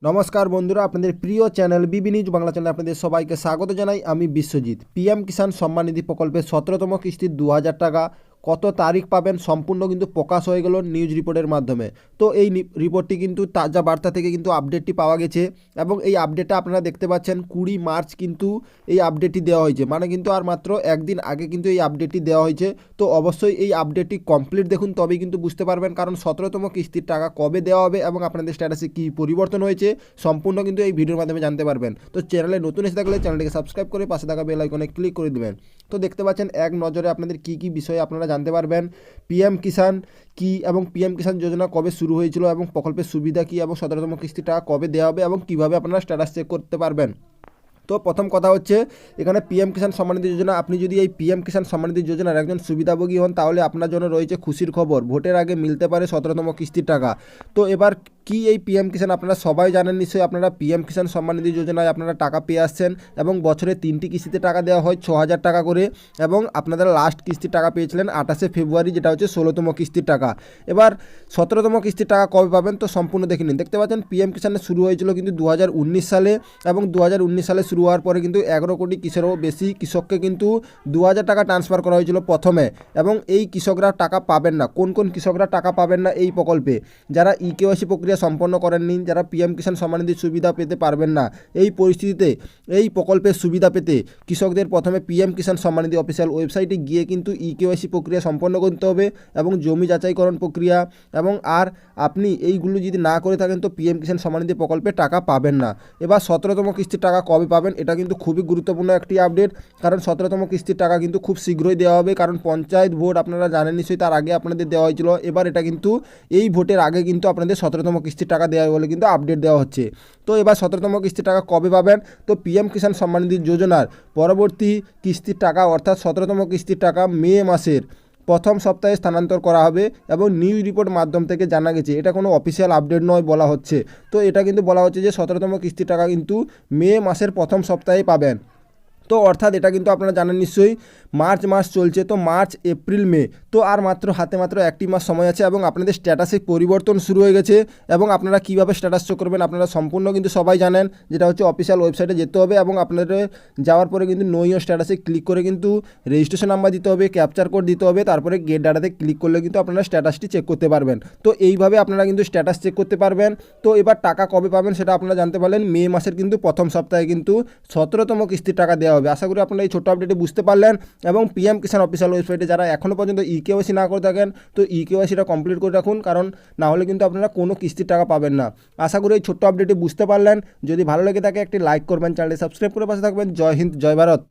নমস্কার বন্ধুরা, আপনাদের প্রিয় চ্যানেল বিবি নিউজ বাংলা চ্যানেলে আপনাদের সবাইকে স্বাগত জানাই। আমি বিশ্বজিৎ। পিএম কিষাণ সম্মান নিধি প্রকল্পের 17তম কিস্তির 2000 টাকা কত তারিখ পাবেন সম্পূর্ণ কিন্তু প্রকাশ হয়ে গেল নিউজ রিপোর্টের মাধ্যমে। তো এই রিপোর্টটি কিন্তু তাজা বার্তা থেকে কিন্তু আপডেটটি পাওয়া গেছে এবং এই আপডেটটা আপনারা দেখতে পাচ্ছেন 20 মার্চ কিন্তু এই আপডেটটি দেওয়া হয়েছে, মানে কিন্তু আর মাত্র একদিন আগে কিন্তু এই আপডেটটি দেওয়া হয়েছে। তো অবশ্যই এই আপডেটটি কমপ্লিট দেখুন, তবেই কিন্তু বুঝতে পারবেন, কারণ 17তম কিস্তির টাকা কবে দেওয়া হবে এবং আপনাদের স্ট্যাটাসে কী পরিবর্তন হয়েছে সম্পূর্ণ কিন্তু এই ভিডিওর মাধ্যমে জানতে পারবেন। তো চ্যানেলে নতুন এসে থাকলে চ্যানেলটিকে সাবস্ক্রাইব করে পাশে থাকা বেল আইকনে ক্লিক করে দেবেন। তো দেখতে পাচ্ছেন এক নজরে আপনাদের কী কী বিষয়ে আপনারা জানতে পারবেন। পিএম কিষাণ কি এবং পিএম কিষাণ যোজনা কবে শুরু হয়েছিল এবং প্রকল্পের সুবিধা কী এবং 17তম কিস্তি টাকা কবে দেওয়া হবে এবং কীভাবে আপনারা স্ট্যাটাস চেক করতে পারবেন। তো প্রথম কথা হচ্ছে, এখানে পিএম কিষাণ সম্মান নিধি যোজনা, আপনি যদি এই পিএম কিষাণ সম্মান নিধি যোজনার একজন সুবিধাভোগী হন তাহলে আপনার জন্য রয়েছে খুশির খবর, ভোটের আগে মিলতে পারে 17তম কিস্তির টাকা। তো এবার কি এই পিএম কিষাণ আপনারা সবাই জানেন নিশ্চয়ই। আপনারা পিএম কিষাণ সম্মান নিধি যোজনায় আপনারা টাকা পেয়ে আসছেন এবং বছরে 3টি কিস্তিতে টাকা দেওয়া হয় 6000 টাকা করে, এবং আপনারা লাস্ট কিস্তির টাকা পেয়েছিলেন 28শে ফেব্রুয়ারি, যেটা হচ্ছে 16তম কিস্তির টাকা। এবার 17তম কিস্তির টাকা কবে পাবেন তো সম্পূর্ণ দেখে নিন। দেখতে পাচ্ছেন পিএম কিষাণে শুরু হয়েছিল কিন্তু 2019 সালে, এবং 2019 সালে শুরু হওয়ার পরে কিন্তু 11 কোটি কৃষকেরও বেশি কৃষককে কিন্তু 2000 টাকা ট্রান্সফার করা হয়েছিল প্রথমে। এবং এই কৃষকরা টাকা পাবেন না। কোন কোন কৃষকরা টাকা পাবেন না এই প্রকল্পে? যারা ইকেওয়াইসি প্রক্রিয়া সম্পন্ন করেননি, যারা পিএম কিষাণ সম্মান নিধির সুবিধা পেতে পারবেন না। এই পরিস্থিতিতে এই প্রকল্পের সুবিধা পেতে কৃষকদের প্রথমে পিএম কিষাণ সম্মান নিধি অফিসিয়াল ওয়েবসাইটে গিয়ে কিন্তু ইকেওয়াইসি প্রক্রিয়া সম্পন্ন করতে হবে এবং জমি যাচাইকরণ প্রক্রিয়া, এবং আর আপনি এইগুলো যদি না করে থাকেন তো পিএম কিষাণ সম্মান নিধি প্রকল্পে টাকা পাবেন না। এবার 17তম কিস্তির টাকা কবে পাবেন, এটা কিন্তু খুবই গুরুত্বপূর্ণ একটি আপডেট, কারণ 17তম কিস্তির টাকা কিন্তু খুব শীঘ্রই দেওয়া হবে, কারণ পঞ্চায়েত ভোট আপনারা জানেন নিশ্চয়ই, তার আগে আপনাদের দেওয়া হয়েছিল। এবার এটা কিন্তু এই ভোটের আগে কিন্তু আপনাদের 17তম কিস্তির টাকা দেওয়া বলে কিন্তু আপডেট দেওয়া হচ্ছে। তো এবার 17তম কিস্তির টাকা কবে পাবেন তো পিএম কিষাণ সম্মান নিধি যোজনার পরবর্তী কিস্তির টাকা অর্থাৎ 17তম কিস্তির টাকা মে মাসের প্রথম সপ্তাহে স্থানান্তর করা হবে, এবং নিউজ রিপোর্ট মাধ্যম থেকে জানা গেছে, এটা কোনো অফিসিয়াল আপডেট নয় বলা হচ্ছে। তো এটা কিন্তু বলা হচ্ছে যে 17তম কিস্তির টাকা কিন্তু মে মাসের প্রথম সপ্তাহে পাবেন। তো অর্থাৎ এটা কিন্তু আপনারা জানেন নিশ্চয়ই মার্চ মাস চলছে, তো মার্চ এপ্রিল মে, তো আর হাতে মাত্র একটি মাস সময় আছে, এবং আপনাদের স্ট্যাটাসে পরিবর্তন শুরু হয়ে গেছে। এবং আপনারা কীভাবে স্ট্যাটাস চেক করবেন আপনারা সম্পূর্ণ কিন্তু সবাই জানেন, যেটা হচ্ছে অফিসিয়াল ওয়েবসাইটে যেতে হবে, এবং আপনাদের যাওয়ার পরে কিন্তু নো ইয়োর স্ট্যাটাসে ক্লিক করে কিন্তু রেজিস্ট্রেশন নাম্বার দিতে হবে, ক্যাপচার কোড দিতে হবে, তারপরে গেট ডাটাতে ক্লিক করলে কিন্তু আপনারা স্ট্যাটাসটি চেক করতে পারবেন। তো এইভাবে আপনারা কিন্তু স্ট্যাটাস চেক করতে পারবেন। তো এবার টাকা কবে পাবেন সেটা আপনারা জানতে পারলেন, মে মাসের কিন্তু প্রথম সপ্তাহে কিন্তু 17তম কিস্তির টাকা দেওয়া হবে। আশা করি আপনারা এই ছোট্ট আপডেটে বুঝতে পারলেন। এবং পিএম কিষাণ অফিসিয়াল ওয়েবসাইটে যারা এখনও পর্যন্ত ইকেওয়াইসি না করে থাকেন তো ইকেওয়াইসিটা কমপ্লিট করে রাখুন, কারণ না হলে কিন্তু আপনারা কোনো কিস্তির টাকা পাবেন না। আশা করি এই ছোট্ট আপডেটে বুঝতে পারলেন। যদি ভালো লেগে থাকে একটি লাইক করবেন, চ্যানেলটি সাবস্ক্রাইব করে পাশে থাকবেন। জয় হিন্দ, জয় ভারত।